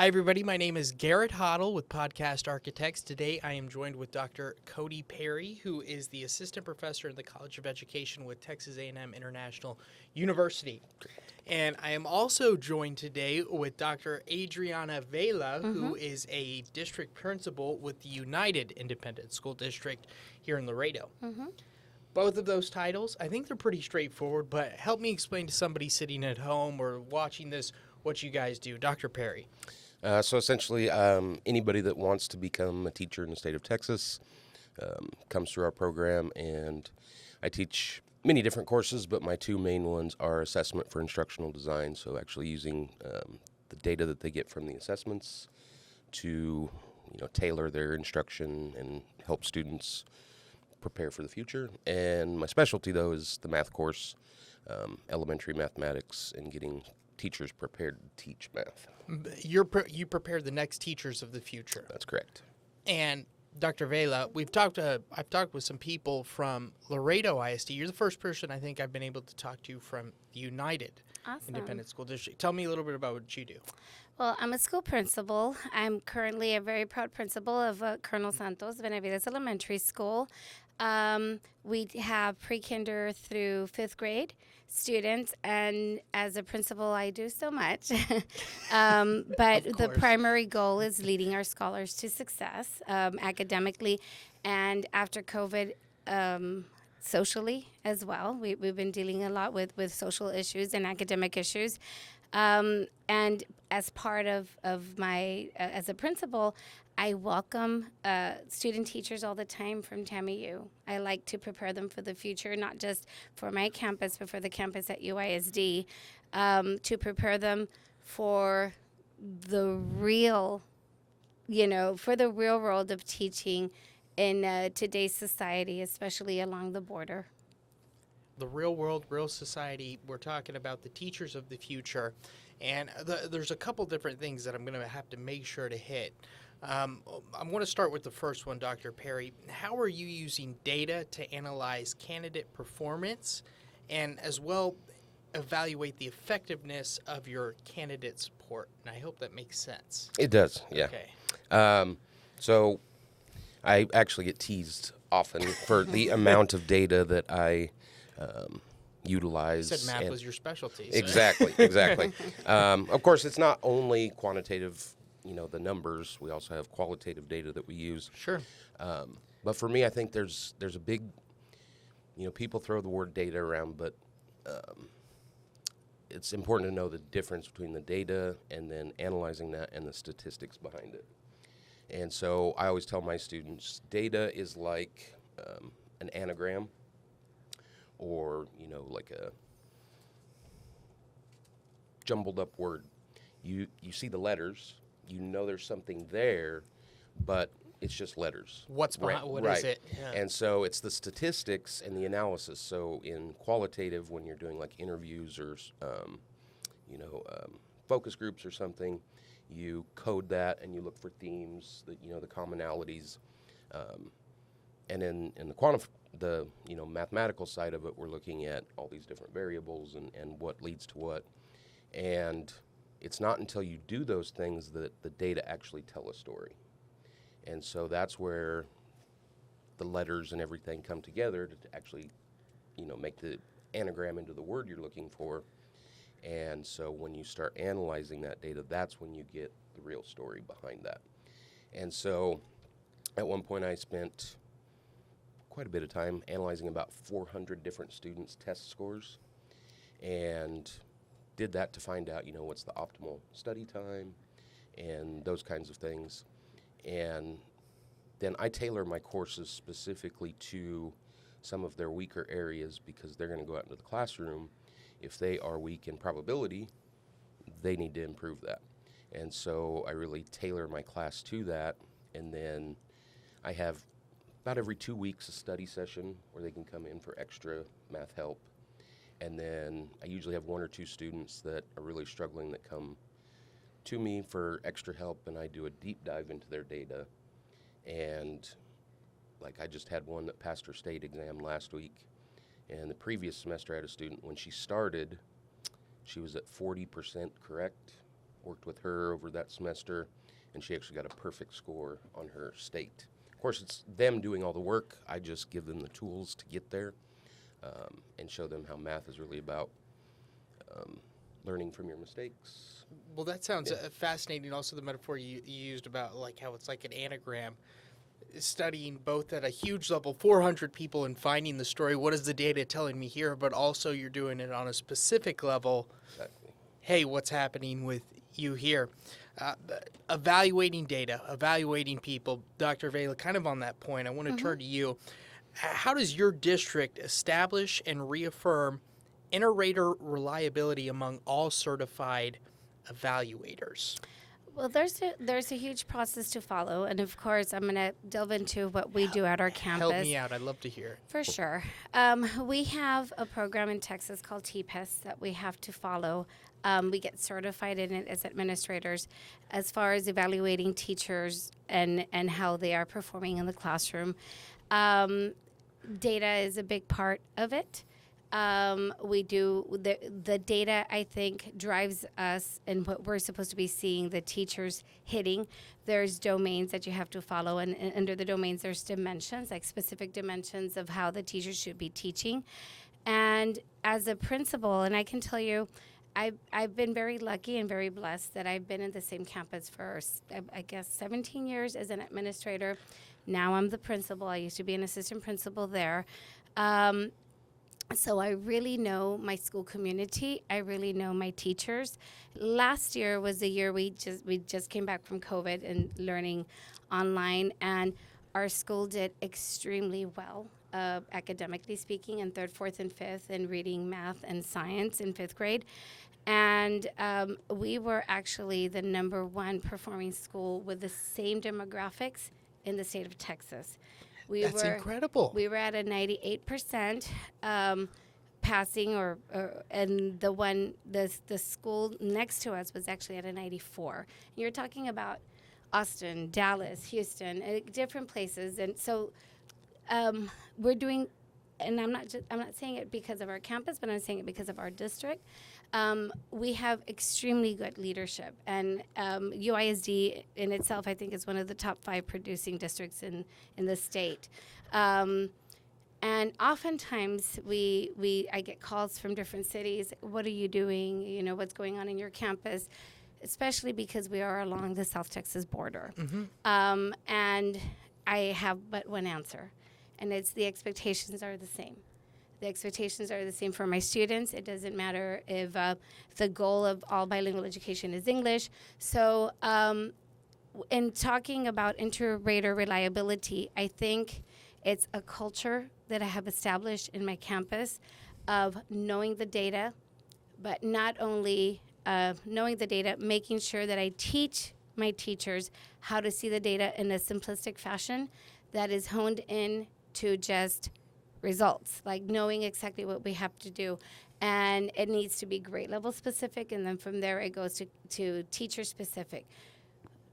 Hi, everybody. My name is Garrett Hoddle with Podcast Architects. Today, I am joined with Dr. Cody Perry, who is the assistant professor in the College of Education with Texas A&M International University. And I am also joined today with Dr. Adriana Vela, who is a district principal with the United Independent School District here in Laredo. Both of those titles, I think they're pretty straightforward, but help me explain to somebody sitting at home or watching this what you guys do. Dr. Perry. So essentially, anybody that wants to become a teacher in the state of Texas comes through our program, and I teach many different courses, but my two main ones are assessment for instructional design, so actually using the data that they get from the assessments to tailor their instruction and help students prepare for the future. And my specialty, though, is the math course, elementary mathematics, and getting teachers prepared to teach math. You prepare the next teachers of the future. That's correct. And Dr. Vela, I've talked with some people from Laredo ISD. You're the first person I think I've been able to talk to from the United Independent School District. Tell me a little bit about what you do. Well, I'm a school principal. I'm currently a very proud principal of Colonel Santos Benavides Elementary School. We have pre-kinder through 5th grade students, and as a principal, I do so much. But the primary goal is leading our scholars to success academically, and after COVID, socially as well. We've been dealing a lot with social issues and academic issues. And as part of my, as a principal, I welcome student teachers all the time from TAMIU. I like to prepare them for the future, not just for my campus, but for the campus at UISD, to prepare them for the real, for the real world of teaching in today's society, especially along the border. The real world, real society, we're talking about the teachers of the future. And there's a couple different things that I'm going to have to make sure to hit. I'm going to start with the first one, Dr. Perry. How are you using data to analyze candidate performance and as well evaluate the effectiveness of your candidate support? And I hope that makes sense. It does, yeah. Okay. So I actually get teased often for the amount of data that I utilize. You said math was your specialty. So. Exactly. Of course, it's not only quantitative, the numbers. We also have qualitative data that we use. Sure. But for me, I think there's a big, people throw the word data around, but it's important to know the difference between the data and then analyzing that and the statistics behind it. And so I always tell my students, data is like an anagram or, like a jumbled up word. You see the letters, there's something there, but it's just letters. What's behind, what right. is it? Yeah. And so it's the statistics and the analysis. So in qualitative, when you're doing like interviews or, focus groups or something, you code that and you look for themes, the commonalities. And in the mathematical side of it, we're looking at all these different variables and what leads to what. And it's not until you do those things that the data actually tell a story. And so that's where the letters and everything come together to actually, make the anagram into the word you're looking for. And so when you start analyzing that data, that's when you get the real story behind that. And so at one point I spent quite a bit of time analyzing about 400 different students' test scores and did that to find out, what's the optimal study time and those kinds of things. And then I tailor my courses specifically to some of their weaker areas because they're going to go out into the classroom. If they are weak in probability, they need to improve that. And so I really tailor my class to that. And then I have about every 2 weeks a study session where they can come in for extra math help. And then I usually have 1 or 2 students that are really struggling that come to me for extra help, and I do a deep dive into their data. And like I just had one that passed her state exam last week, and the previous semester I had a student, when she started, she was at 40% correct, worked with her over that semester, and she actually got a perfect score on her state. Of course, it's them doing all the work. I just give them the tools to get there, and show them how math is really about learning from your mistakes. Well, that sounds fascinating. Also, the metaphor you used about like how it's like an anagram, studying both at a huge level, 400 people, and finding the story. What is the data telling me here? But also, you're doing it on a specific level. Exactly. Hey, what's happening with you here? Evaluating data, evaluating people. Dr. Vela, kind of on that point, I want to turn to you. How does your district establish and reaffirm inter-rater reliability among all certified evaluators? Well, there's a huge process to follow, and of course, I'm going to delve into what we do at our campus. Help me out. I'd love to hear it. For sure. We have a program in Texas called TPES that we have to follow. We get certified in it as administrators as far as evaluating teachers and how they are performing in the classroom. Data is a big part of it. We do the data, I think, drives us and what we're supposed to be seeing the teachers hitting. There's domains that you have to follow, and under the domains there's dimensions, like specific dimensions of how the teachers should be teaching. And as a principal, and I can tell you, I've been very lucky and very blessed that I've been in the same campus for, I guess, 17 years as an administrator. Now I'm the principal. I used to be an assistant principal there. So I really know my school community. I really know my teachers. Last year was the year we just came back from COVID and learning online, and our school did extremely well, academically speaking, in 3rd, 4th, and 5th, in reading, math, and science in 5th grade. And we were actually the #1 performing school with the same demographics in the state of Texas. That's incredible. We were at a 98% passing, and the school next to us was actually at a 94. You're talking about Austin, Dallas, Houston, different places, and so we're doing. And I'm not saying it because of our campus, but I'm saying it because of our district. We have extremely good leadership, and UISD in itself, I think, is one of the top 5 producing districts in the state. And oftentimes I get calls from different cities. What are you doing? You know, what's going on in your campus? Especially because we are along the South Texas border. And I have but one answer. And it's the expectations are the same. The expectations are the same for my students. It doesn't matter if the goal of all bilingual education is English. So in talking about inter-rater reliability, I think it's a culture that I have established in my campus of knowing the data, but not only knowing the data, making sure that I teach my teachers how to see the data in a simplistic fashion that is honed in to just results, like knowing exactly what we have to do. And it needs to be grade level specific, and then from there it goes to teacher specific.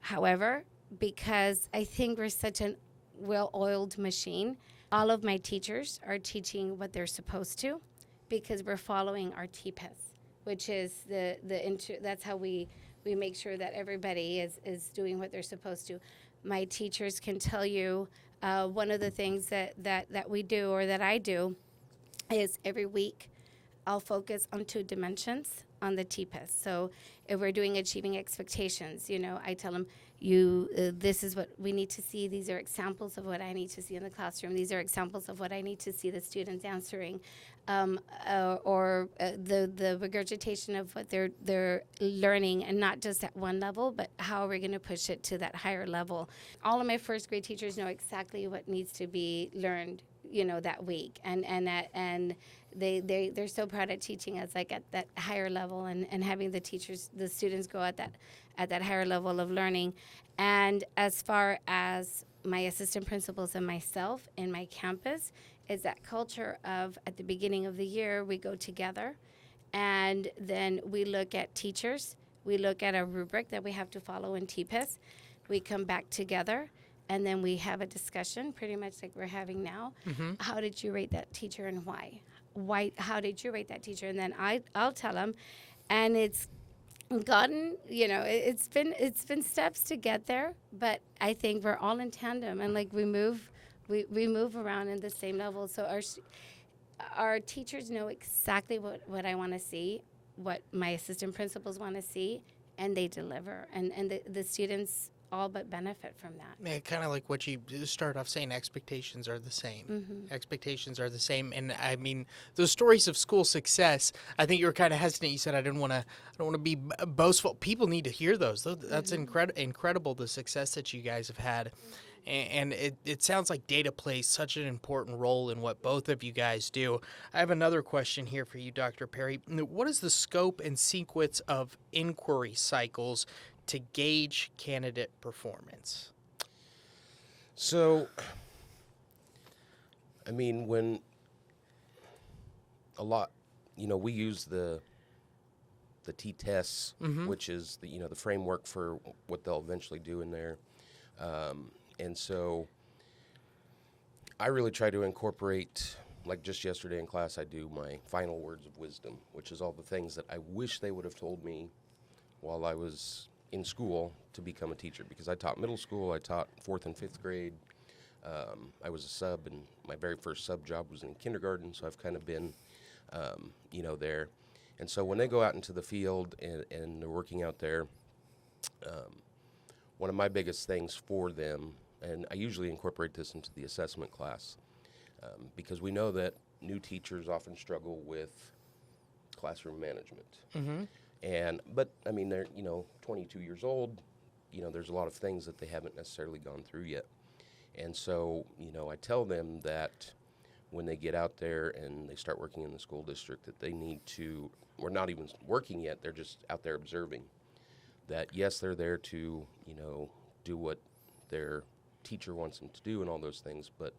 However, because I think we're such a well-oiled machine, all of my teachers are teaching what they're supposed to because we're following our TPES, which is that's how we make sure that everybody is doing what they're supposed to. My teachers can tell you one of the things that we do, or that I do, is every week I'll focus on 2 dimensions on the TPES. So if we're doing achieving expectations, I tell them, this is what we need to see. These are examples of what I need to see in the classroom. These are examples of what I need to see the students answering, or the regurgitation of what they're learning, and not just at one level, but how are we going to push it to that higher level. All of my 1st grade teachers know exactly what needs to be learned, that week, and they're so proud of teaching us like at that higher level, and having the students go at that higher level of learning. And as far as my assistant principals and myself in my campus, is that culture of, at the beginning of the year, we go together and then we look at teachers. We look at a rubric that we have to follow in TPES. We come back together and then we have a discussion, pretty much like we're having now. How did you rate that teacher and why? How did you rate that teacher? And then I'll tell them, and it's gotten, it's been steps to get there, but I think we're all in tandem, and like we move around in the same level. So our teachers know exactly what I want to see, what my assistant principals want to see, and they deliver, and the students all but benefit from that. Yeah, kind of like what you started off saying, expectations are the same. Expectations are the same. And I mean, those stories of school success, I think you were kind of hesitant. You said, I don't want to be boastful. People need to hear those. That's incredible, the success that you guys have had. And it sounds like data plays such an important role in what both of you guys do. I have another question here for you, Dr. Perry. What is the scope and sequence of inquiry cycles to gauge candidate performance? So, I mean, when a lot, we use the T-tests, which is the framework for what they'll eventually do in there. And so I really try to incorporate, like just yesterday in class, I do my final words of wisdom, which is all the things that I wish they would have told me while I was in school to become a teacher, because I taught middle school, I taught 4th and 5th grade. I was a sub, and my very first sub job was in kindergarten, so I've kind of been, there. And so when they go out into the field and they're working out there, one of my biggest things for them, and I usually incorporate this into the assessment class, because we know that new teachers often struggle with classroom management. But I mean, they're 22 years old. There's a lot of things that they haven't necessarily gone through yet. And so, I tell them that when they get out there and they start working in the school district, that they need to, we're not even working yet, they're just out there observing. That yes, they're there to, do what their teacher wants them to do and all those things, but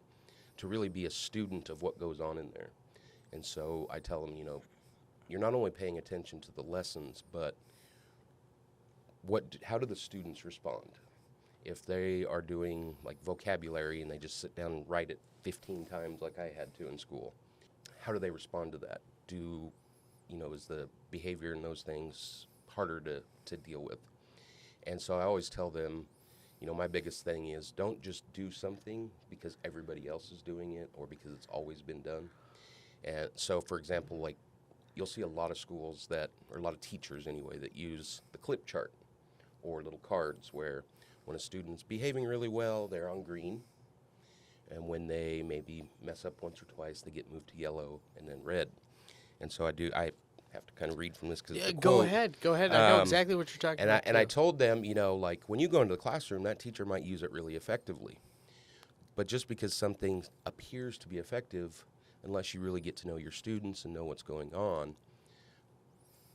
to really be a student of what goes on in there. And so I tell them, you're not only paying attention to the lessons, but how do the students respond? If they are doing like vocabulary and they just sit down and write it 15 times like I had to in school, how do they respond to that? Is the behavior and those things harder to deal with? And so I always tell them, my biggest thing is don't just do something because everybody else is doing it or because it's always been done. And so, for example, like you'll see a lot of schools or a lot of teachers anyway, that use the clip chart or little cards where when a student's behaving really well, they're on green. And when they maybe mess up once or twice, they get moved to yellow and then red. And so I have to kind of read from this because Go ahead. I know exactly what you're talking about. And I told them, like when you go into the classroom, that teacher might use it really effectively. But just because something appears to be effective, unless you really get to know your students and know what's going on,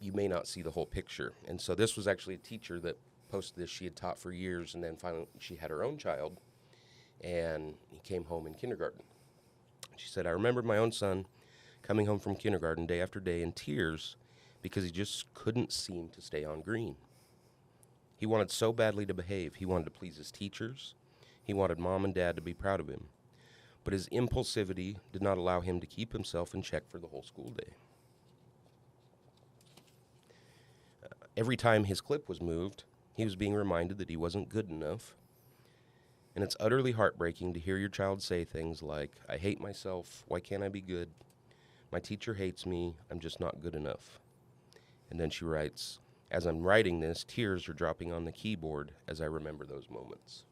you may not see the whole picture. And so this was actually a teacher that posted this. She had taught for years, and then finally she had her own child, and he came home in kindergarten. She said, I remember my own son coming home from kindergarten day after day in tears because he just couldn't seem to stay on green. He wanted so badly to behave. He wanted to please his teachers. He wanted mom and dad to be proud of him. But his impulsivity did not allow him to keep himself in check for the whole school day. Every time his clip was moved, he was being reminded that he wasn't good enough. And it's utterly heartbreaking to hear your child say things like, I hate myself, why can't I be good? My teacher hates me, I'm just not good enough. And then she writes, as I'm writing this, tears are dropping on the keyboard as I remember those moments.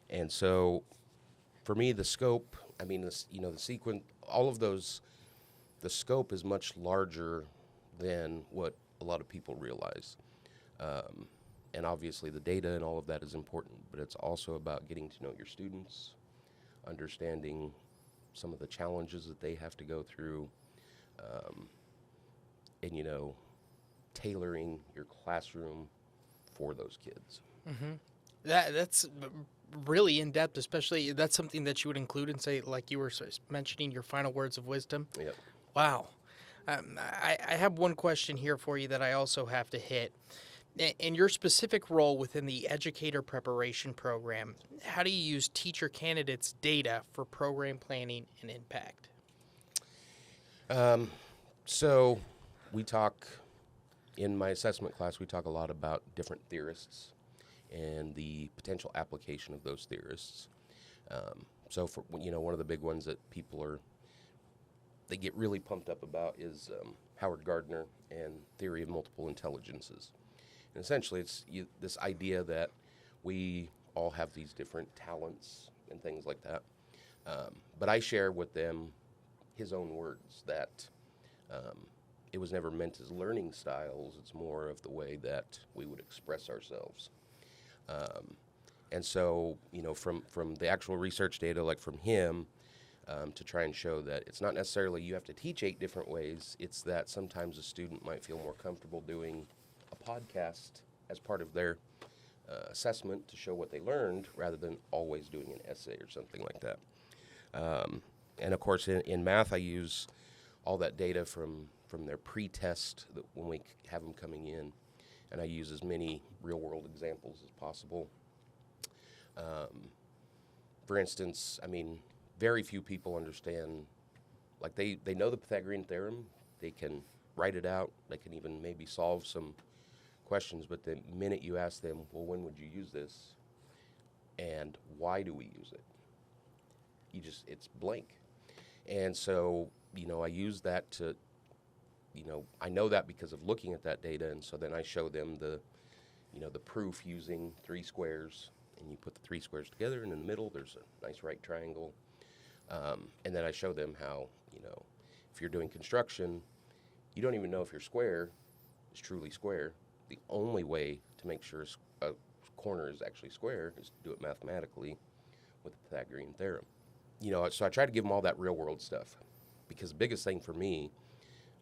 And so, for me, the scope, the sequence, all of those, the scope is much larger than what a lot of people realize. And obviously the data and all of that is important, but it's also about getting to know your students, understanding some of the challenges that they have to go through, and, tailoring your classroom for those kids. That's really in-depth, especially that's something that you would include and say, like you were mentioning, your final words of wisdom. Yep. Wow. I have one question here for you that I also have to hit. In your specific role within the educator preparation program, how do you use teacher candidates' data for program planning and impact? So we talk In my assessment class, we talk a lot about different theorists and the potential application of those theorists. So, for one of the big ones that they get really pumped up about is Howard Gardner and theory of multiple intelligences. And essentially, it's this idea that we all have these different talents and things like that. But I share with them his own words that it was never meant as learning styles. It's more of the way that we would express ourselves. And so, from the actual research data, like from him, to try and show that it's not necessarily you have to teach 8 different ways. It's that sometimes a student might feel more comfortable doing a podcast as part of their assessment to show what they learned rather than always doing an essay or something like that. And of course, in math, I use all that data from their pre-test when we have them coming in, and I use as many real-world examples as possible. For instance, very few people understand, like they know the Pythagorean theorem, they can write it out, they can even maybe solve some questions, but the minute you ask them, well, when would you use this, and why do we use it? It's blank. And so, I use that to, I know that because of looking at that data, and so then I show them the proof using 3 squares, and you put the 3 squares together, and in the middle there's a nice right triangle. And then I show them how, if you're doing construction, you don't even know if your square is truly square. The only way to make sure a corner is actually square is to do it mathematically with the Pythagorean theorem. So I try to give them all that real world stuff, because the biggest thing for me,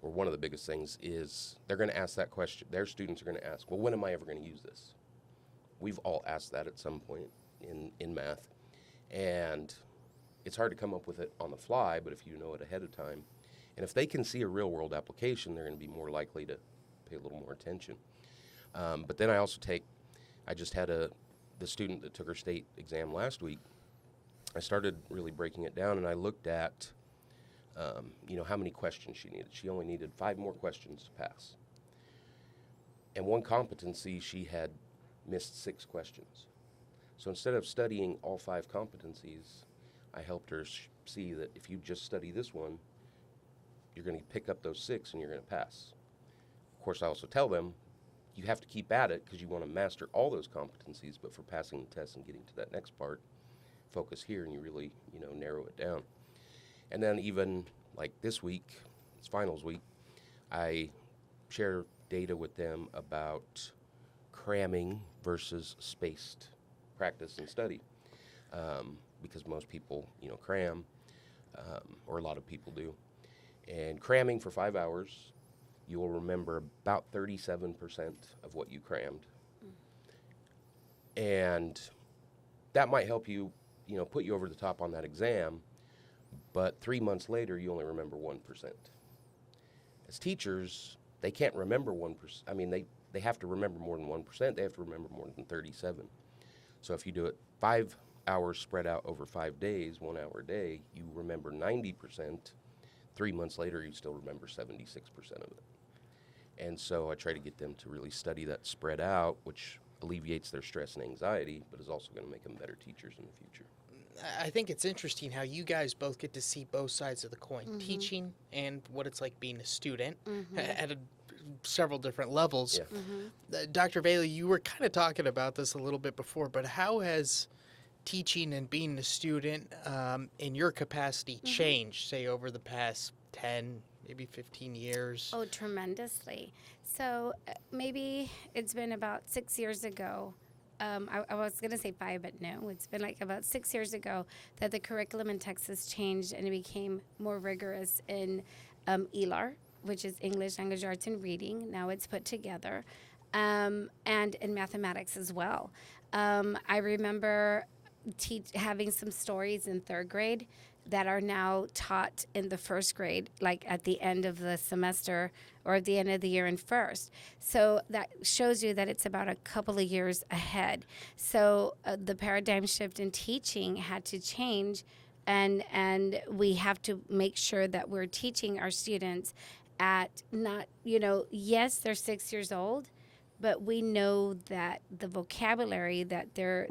or one of the biggest things, is they're going to ask that question. Their students are going to ask, well, when am I ever going to use this? We've all asked that at some point in math. And it's hard to come up with it on the fly, but if you know it ahead of time, and if they can see a real world application, they're going to be more likely to pay a little more attention. But then I just had the student that took her state exam last week. I started really breaking it down, and I looked at, how many questions she needed. She only needed 5 more questions to pass. And one competency, she had missed 6 questions. So instead of studying all 5 competencies, I helped her see that if you just study this one, you're going to pick up those 6 and you're going to pass. Of course, I also tell them, you have to keep at it because you want to master all those competencies, but for passing the test and getting to that next part, focus here and you really, narrow it down. And then even like this week, it's finals week, I share data with them about cramming versus spaced practice and study. Because most people, cram, or a lot of people do. And cramming for 5 hours, you will remember about 37% of what you crammed. And that might help you, put you over the top on that exam, but 3 months later, you only remember 1%. As teachers, they can't remember 1%. They have to remember more than 1%. They have to remember more than 37. So if you do it 5 hours spread out over 5 days, 1 hour a day, you remember 90%. 3 months later, you still remember 76% of it. And so I try to get them to really study that spread out, which alleviates their stress and anxiety, but is also going to make them better teachers in the future. I think it's interesting how you guys both get to see both sides of the coin, teaching and what it's like being a student at several different levels. Yeah. Dr. Vela, you were kind of talking about this a little bit before, but how has teaching and being a student in your capacity changed, say, over the past 10, maybe 15 years? Oh, tremendously. So maybe it's been about 6 years ago. I was going to say 5, but no, it's been like about 6 years ago that the curriculum in Texas changed and it became more rigorous in ELAR, which is English, Language Arts, and Reading. Now it's put together, and in mathematics as well. I remember having some stories in 3rd grade that are now taught in the 1st grade, like at the end of the semester or at the end of the year in 1st. So that shows you that it's about a couple of years ahead. So the paradigm shift in teaching had to change, and we have to make sure that we're teaching our students at not, yes, they're 6 years old, but we know that the vocabulary that they're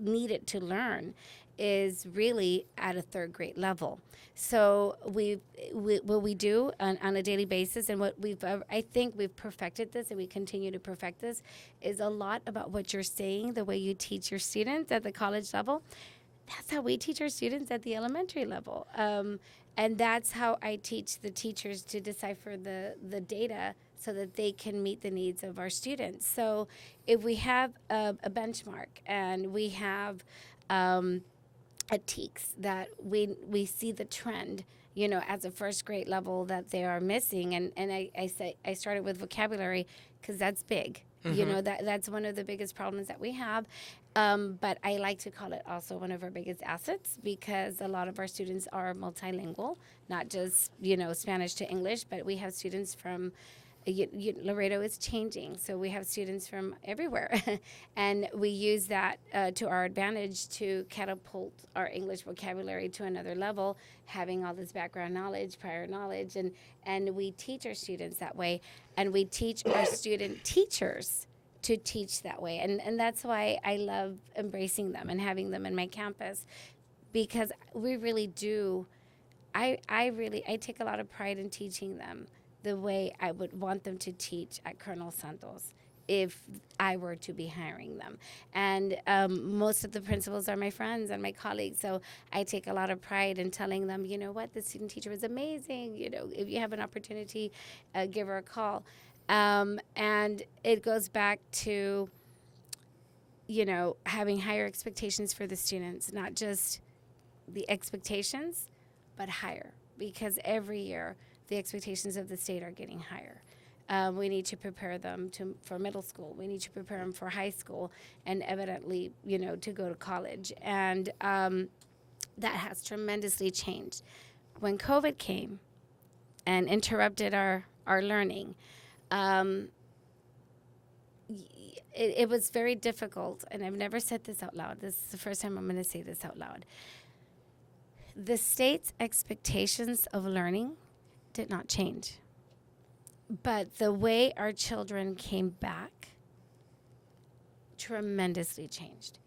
needed to learn is really at a third grade level. So what we do on a daily basis, and what I think we've perfected this, and we continue to perfect this, is a lot about what you're saying, the way you teach your students at the college level. That's how we teach our students at the elementary level. And that's how I teach the teachers to decipher the data so that they can meet the needs of our students. So if we have a benchmark and we have a TEKS that we see the trend, as a first grade level that they are missing. And I started with vocabulary because that's big. That's one of the biggest problems that we have. But I like to call it also one of our biggest assets, because a lot of our students are multilingual, not just, Spanish to English, but we have students from Laredo is changing, so we have students from everywhere, and we use that to our advantage to catapult our English vocabulary to another level, having all this background knowledge, prior knowledge, and we teach our students that way, and we teach our student teachers to teach that way, and that's why I love embracing them and having them in my campus, because we really do. I take a lot of pride in teaching them the way I would want them to teach at Colonel Santos if I were to be hiring them. And most of the principals are my friends and my colleagues, so I take a lot of pride in telling them, the student teacher was amazing. If you have an opportunity, give her a call. And it goes back to, having higher expectations for the students, not just the expectations, but higher, because every year the expectations of the state are getting higher. We need to prepare them for middle school. We need to prepare them for high school, and evidently, to go to college. And that has tremendously changed. When COVID came and interrupted our learning, it was very difficult. And I've never said this out loud. This is the first time I'm going to say this out loud. The state's expectations of learning did not change. But the way our children came back tremendously changed.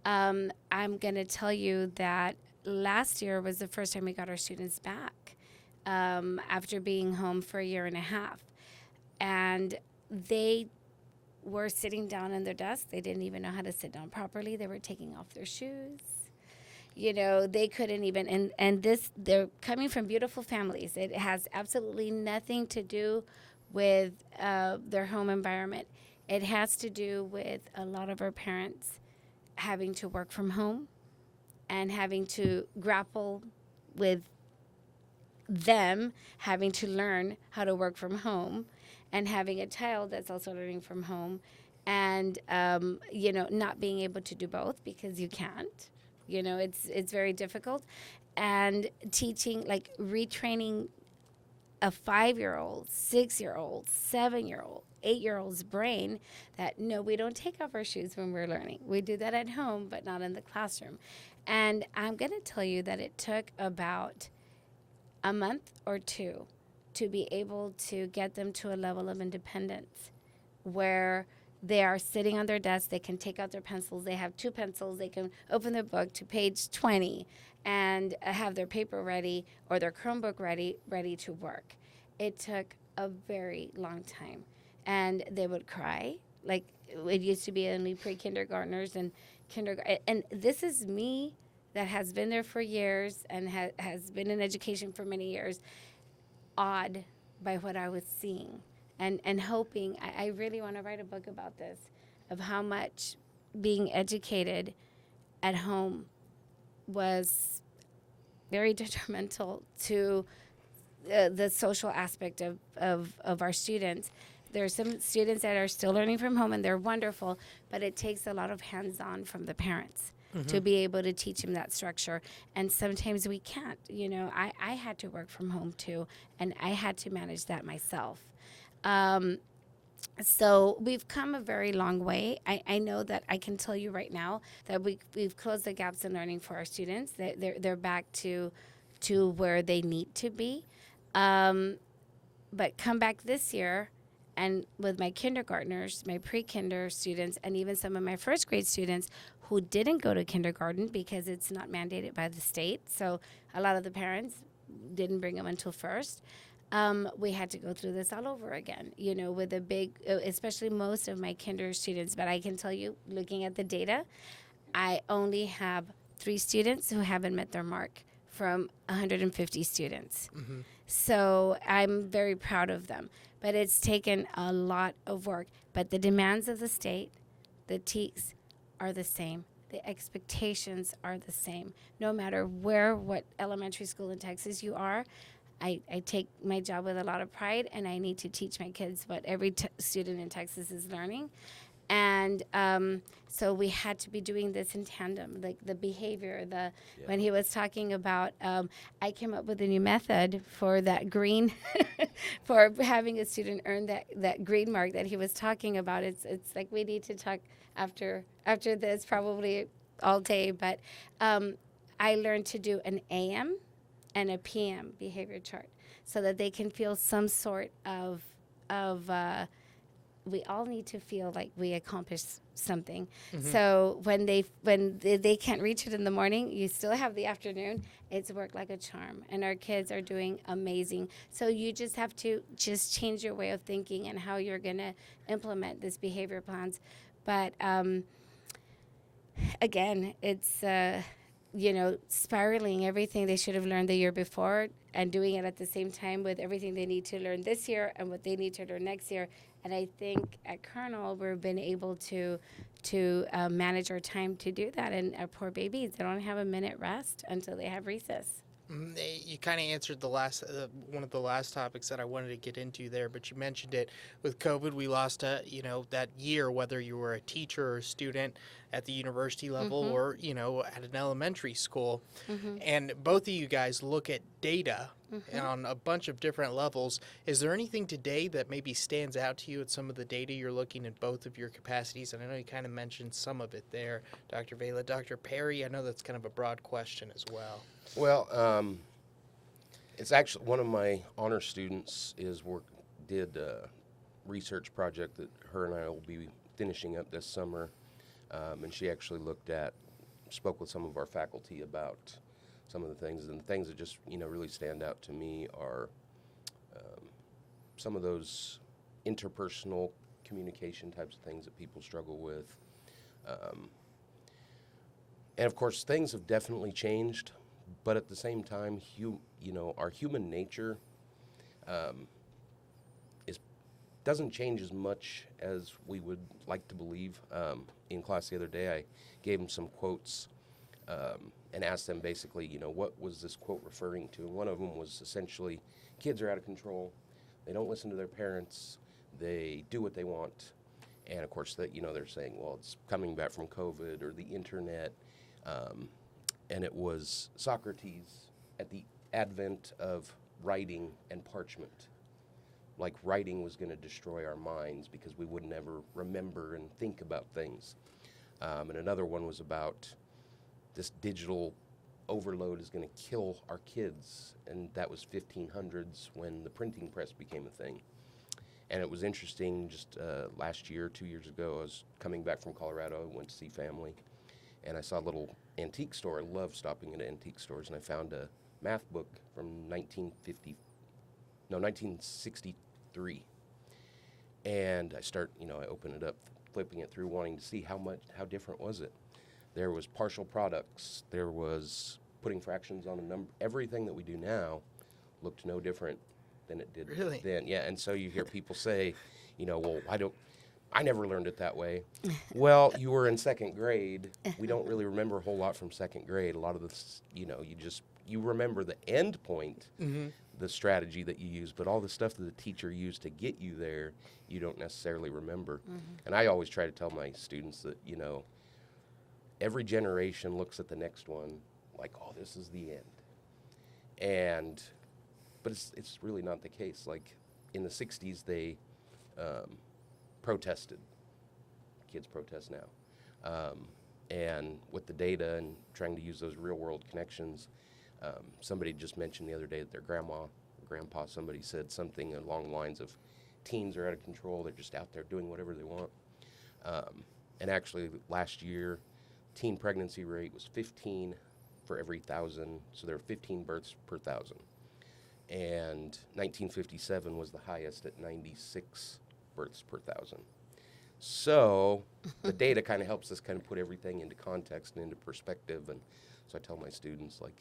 I'm going to tell you that last year was the first time we got our students back after being home for a year and a half. And they were sitting down in their desks. They didn't even know how to sit down properly. They were taking off their shoes. They couldn't even, they're coming from beautiful families. It has absolutely nothing to do with their home environment. It has to do with a lot of our parents having to work from home and having to grapple with them having to learn how to work from home, and having a child that's also learning from home, and, not being able to do both because you can't. It's very difficult. And teaching, retraining a 5-year-old, 6-year-old, 7-year-old, 8-year-old's brain that, no, we don't take off our shoes when we're learning. We do that at home, but not in the classroom. And I'm going to tell you that it took about a month or two to be able to get them to a level of independence where they are sitting on their desk, they can take out their pencils, they have 2 pencils, they can open their book to page 20 and have their paper ready or their Chromebook ready to work. It took a very long time. And they would cry. Like, it used to be only pre-kindergartners and kindergarten. And this is me that has been there for years and has been in education for many years, awed by what I was seeing. And hoping, I really want to write a book about this, of how much being educated at home was very detrimental to the social aspect of our students. There are some students that are still learning from home, and they're wonderful, but it takes a lot of hands-on from the parents to be able to teach them that structure. And sometimes we can't. I had to work from home too, and I had to manage that myself. So we've come a very long way. I know that I can tell you right now that we've closed the gaps in learning for our students. They're back to where they need to be. But come back this year, and with my kindergartners, my pre-kinder students, and even some of my first grade students who didn't go to kindergarten because it's not mandated by the state. So a lot of the parents didn't bring them until first. We had to go through this all over again, with a big, especially most of my kinder students. But I can tell you, looking at the data, I only have 3 students who haven't met their mark from 150 students. Mm-hmm. So I'm very proud of them. But it's taken a lot of work. But the demands of the state, the TEKS, are the same. The expectations are the same. No matter what elementary school in Texas you are, I take my job with a lot of pride, and I need to teach my kids what every student in Texas is learning. And so we had to be doing this in tandem, like the behavior. When he was talking about, I came up with a new method for that green, for having a student earn that green mark that he was talking about. It's like we need to talk after this, probably all day. But I learned to do an AM and a PM behavior chart so that they can feel some sort of we all need to feel like we accomplished something. Mm-hmm. So when they can't reach it in the morning, you still have the afternoon. It's worked like a charm, and our kids are doing amazing. So you just have to just change your way of thinking and how you're going to implement this behavior plans. But again, it's spiraling everything they should have learned the year before and doing it at the same time with everything they need to learn this year and what they need to learn next year. And I think at Colonel, we've been able to manage our time to do that. And our poor babies, they don't have a minute rest until they have recess. You kind of answered the last one of the last topics that I wanted to get into there, but you mentioned it with COVID. We lost that year, whether you were a teacher or a student at the university level Mm-hmm. or at an elementary school. Mm-hmm. And both of you guys look at data Mm-hmm. on a bunch of different levels. Is there anything today that maybe stands out to you at some of the data you're looking at both of your capacities? And I know you kind of mentioned some of it there, Dr. Vela. Dr. Perry, I know that's kind of a broad question as well. Well, it's actually one of my honor students did a research project that her and I will be finishing up this summer, and she actually spoke with some of our faculty about some of the things, and the things that just really stand out to me are some of those interpersonal communication types of things that people struggle with, and of course things have definitely changed. But at the same time, our human nature doesn't change as much as we would like to believe. In class the other day, I gave them some quotes and asked them basically, what was this quote referring to? And one of them was essentially, kids are out of control. They don't listen to their parents. They do what they want. And of course, they're saying, well, it's coming back from COVID or the internet. And it was Socrates at the advent of writing and parchment. Like writing was going to destroy our minds because we would never remember and think about things. And another one was about this digital overload is going to kill our kids. And that was 1500s when the printing press became a thing. And it was interesting, just last year, 2 years ago, I was coming back from Colorado, went to see family, and I saw a little antique store. I love stopping at antique stores, and I found a math book from 1963. And I open it up, flipping it through, wanting to see how different was it. There was partial products. There was putting fractions on a number. Everything that we do now looked no different than it did Really? then. Yeah, and so you hear people say, well, I never learned it that way. Well, you were in second grade. We don't really remember a whole lot from second grade. A lot of this, you remember the end point, Mm-hmm. the strategy that you use, but all the stuff that the teacher used to get you there, you don't necessarily remember. Mm-hmm. And I always try to tell my students that, every generation looks at the next one like, oh, this is the end. But it's really not the case. Like in the 60s, they protested. Kids protest now. And with the data and trying to use those real world connections, somebody just mentioned the other day that their grandma grandpa, somebody said something along the lines of teens are out of control. They're just out there doing whatever they want. And actually, last year, teen pregnancy rate was 15 for every 1,000. So there were 15 births per 1,000. And 1957 was the highest at 96 births per 1,000. So the data kind of helps us kind of put everything into context and into perspective. And so I tell my students, like,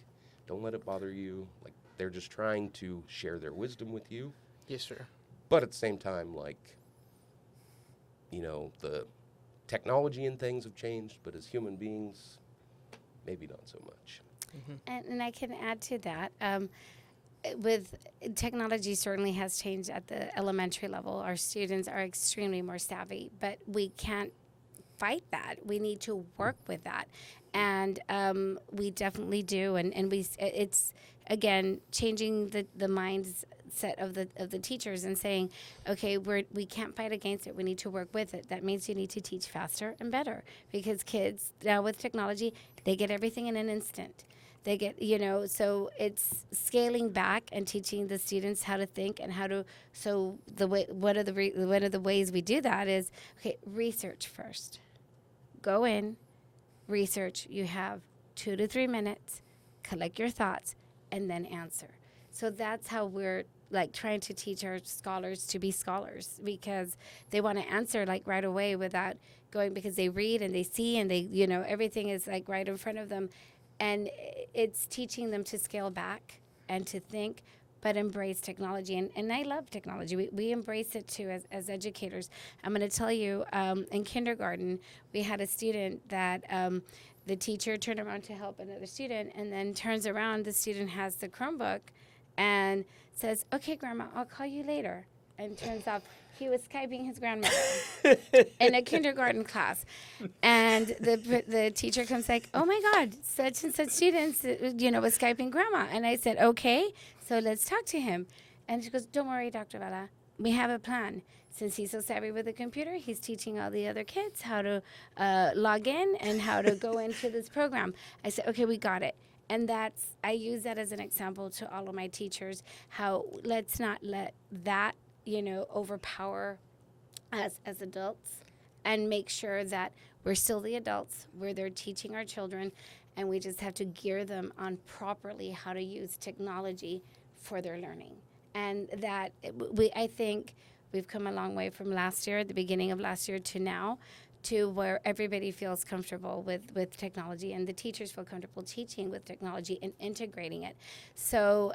don't let it bother you. Like, they're just trying to share their wisdom with you. Yes, sir. But at the same time, like, you know, the technology and things have changed, but as human beings, maybe not so much. And I can add to that. With technology certainly has changed at the elementary level. Our students are extremely more savvy, but we can't fight that. We need to work with that, and we definitely do. And it's again changing the mindset of the teachers and saying, okay, we can't fight against it. We need to work with it. That means you need to teach faster and better, because kids now with technology, they get everything in an instant. They get, so it's scaling back and teaching the students how to think and how to. So one of the ways we do that is, okay, research first. Go in, research. You have 2 to 3 minutes, collect your thoughts, and then answer. So that's how we're like trying to teach our scholars to be scholars, because they want to answer like right away without going, because they read and they see and they, everything is like right in front of them. And it's teaching them to scale back and to think, but embrace technology. And I love technology. We embrace it too as educators. I'm going to tell you, in kindergarten, we had a student that the teacher turned around to help another student, and then turns around, the student has the Chromebook and says, okay, Grandma, I'll call you later. And turns out he was Skyping his grandmother in a kindergarten class. And the teacher comes like, oh, my God, such and such students, was Skyping Grandma. And I said, okay, so let's talk to him. And she goes, don't worry, Dr. Vela. We have a plan. Since he's so savvy with the computer, he's teaching all the other kids how to log in and how to go into this program. I said, okay, we got it. And I use that as an example to all of my teachers, how let's not let that overpower us as adults, and make sure that we're still the adults, where they're teaching our children, and we just have to gear them on properly how to use technology for their learning. And that I think we've come a long way from last year, the beginning of last year, to now, to where everybody feels comfortable with technology, and the teachers feel comfortable teaching with technology and integrating it. So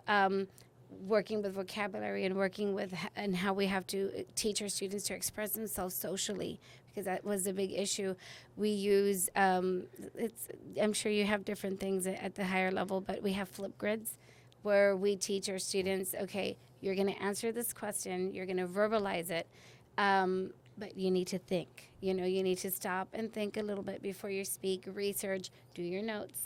working with vocabulary and working with and how we have to teach our students to express themselves socially, because that was a big issue. We use, I'm sure you have different things at the higher level, but we have flip grids where we teach our students, okay, you're going to answer this question, you're going to verbalize it, but you need to think. You need to stop and think a little bit before you speak, research, do your notes,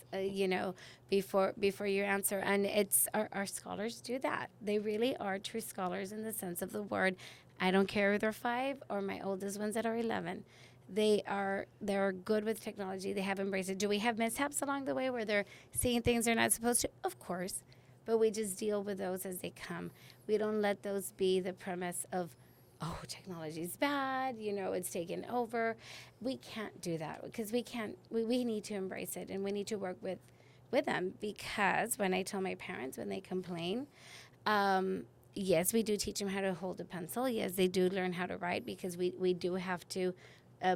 before you answer. And it's our scholars do that. They really are true scholars in the sense of the word. I don't care if they're 5 or my oldest ones that are 11. They're good with technology. They have embraced it. Do we have mishaps along the way where they're seeing things they're not supposed to? Of course. But we just deal with those as they come. We don't let those be the premise of, oh, technology is bad, it's taken over. We can't do that, because we need to embrace it, and we need to work with them, because when I tell my parents, when they complain, yes, we do teach them how to hold a pencil. Yes, they do learn how to write, because we do have to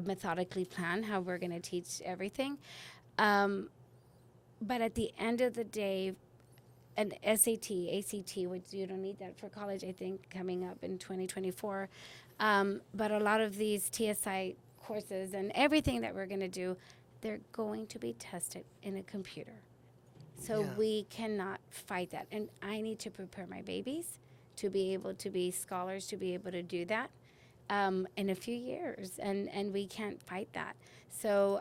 methodically plan how we're going to teach everything. But at the end of the day, an SAT, ACT, which you don't need that for college, I think, coming up in 2024. But a lot of these TSI courses and everything that we're going to do, they're going to be tested in a computer. So we cannot fight that. And I need to prepare my babies to be able to be scholars, to be able to do that in a few years. And we can't fight that. So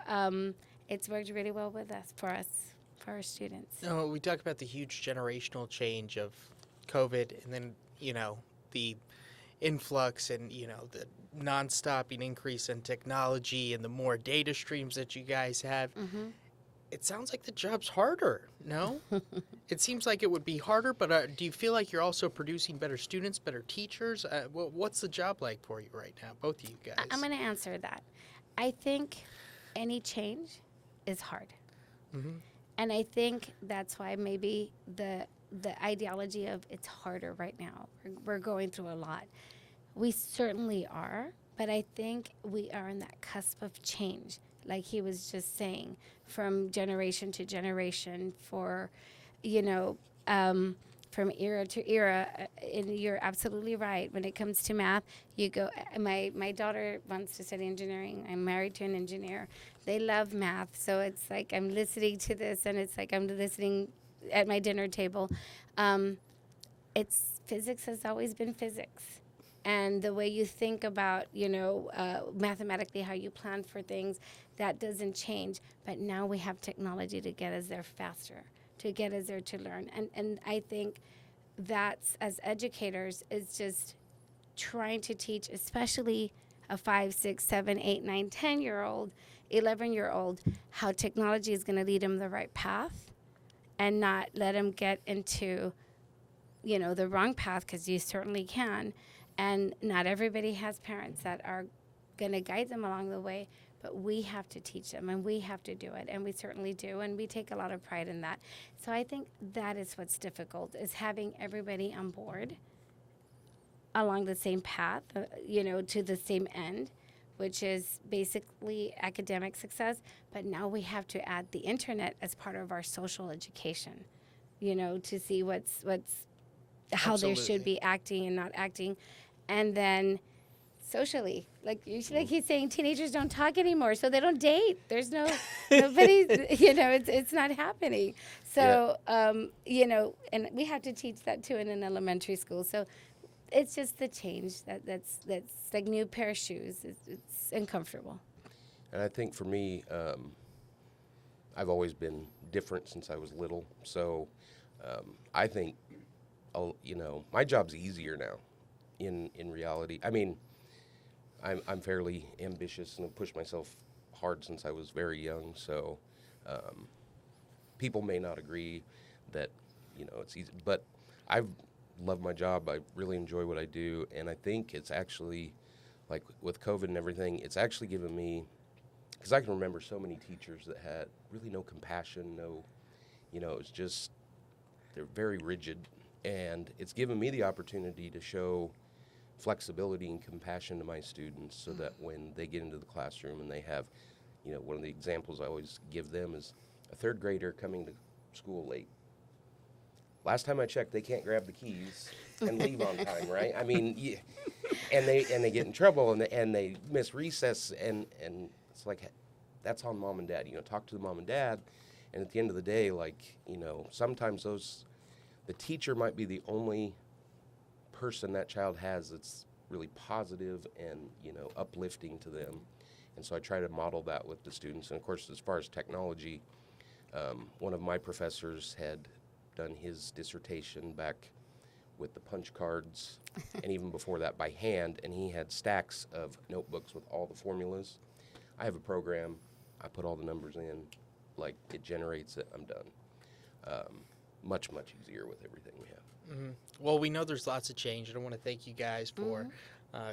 it's worked really well with us, for our students. No, we talk about the huge generational change of COVID, and then, the influx and, the non-stopping increase in technology and the more data streams that you guys have. Mm-hmm. it sounds like the job's harder, no? It seems like it would be harder, but do you feel like you're also producing better students, better teachers? What's the job like for you right now, both of you guys? I'm going to answer that. I think any change is hard. Mhm. And I think that's why maybe the ideology of it's harder right now. We're going through a lot. We certainly are, but I think we are in that cusp of change, like he was just saying, from generation to generation, for, you know, from era to era. And you're absolutely right. When it comes to math, you go, my daughter wants to study engineering. I'm married to an engineer. They love math. So it's like I'm listening to this, and it's like I'm listening at my dinner table. It's physics has always been physics. And the way you think about, mathematically how you plan for things, that doesn't change. But now we have technology to get us there faster, to get us there to learn. And I think that's, as educators, is just trying to teach, especially a 5, 6, 7, 8, 9, 10-year-old, 11-year-old, how technology is going to lead them the right path and not let them get into, the wrong path, because you certainly can. And not everybody has parents that are going to guide them along the way, but we have to teach them, and we have to do it, and we certainly do, and we take a lot of pride in that. So I think that is what's difficult, is having everybody on board along the same path, to the same end, which is basically academic success. But now we have to add the internet as part of our social education, to see how they should be acting and not acting. And then socially, like he's saying, teenagers don't talk anymore, so they don't date. There's nobody, it's not happening. So, and we have to teach that too in an elementary school. So it's just the change that's like new pair of shoes. It's uncomfortable. And I think for me, I've always been different since I was little. So I think, my job's easier now in reality. I mean, I'm fairly ambitious and have pushed myself hard since I was very young. So people may not agree that, it's easy. But I've loved my job. I really enjoy what I do. And I think it's actually, like with COVID and everything, it's actually given me, because I can remember so many teachers that had really no compassion, it's just, they're very rigid. And it's given me the opportunity to show flexibility and compassion to my students, so that when they get into the classroom and they have, one of the examples I always give them is a third grader coming to school late. Last time I checked, they can't grab the keys and leave on time, right? I mean, and they get in trouble, and they miss recess, and it's like, that's on mom and dad. Talk to the mom and dad, and at the end of the day, sometimes the teacher might be the only person that child has that's really positive and, uplifting to them. And so I try to model that with the students. And of course, as far as technology, one of my professors had done his dissertation back with the punch cards, and even before that by hand, and he had stacks of notebooks with all the formulas. I have a program, I put all the numbers in, like it generates it, I'm done. Much, much easier with everything we have. Mm-hmm. Well, we know there's lots of change, and I want to thank you guys for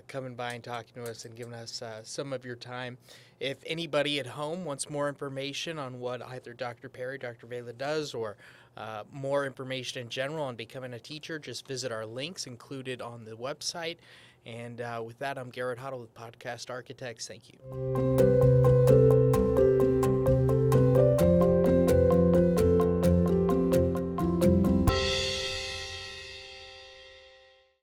coming by and talking to us and giving us some of your time. If anybody at home wants more information on what either Dr. Perry, Dr. Vela does, or more information in general on becoming a teacher, just visit our links included on the website. And with that, I'm Garrett Hoddle with Podcast Architects. Thank you.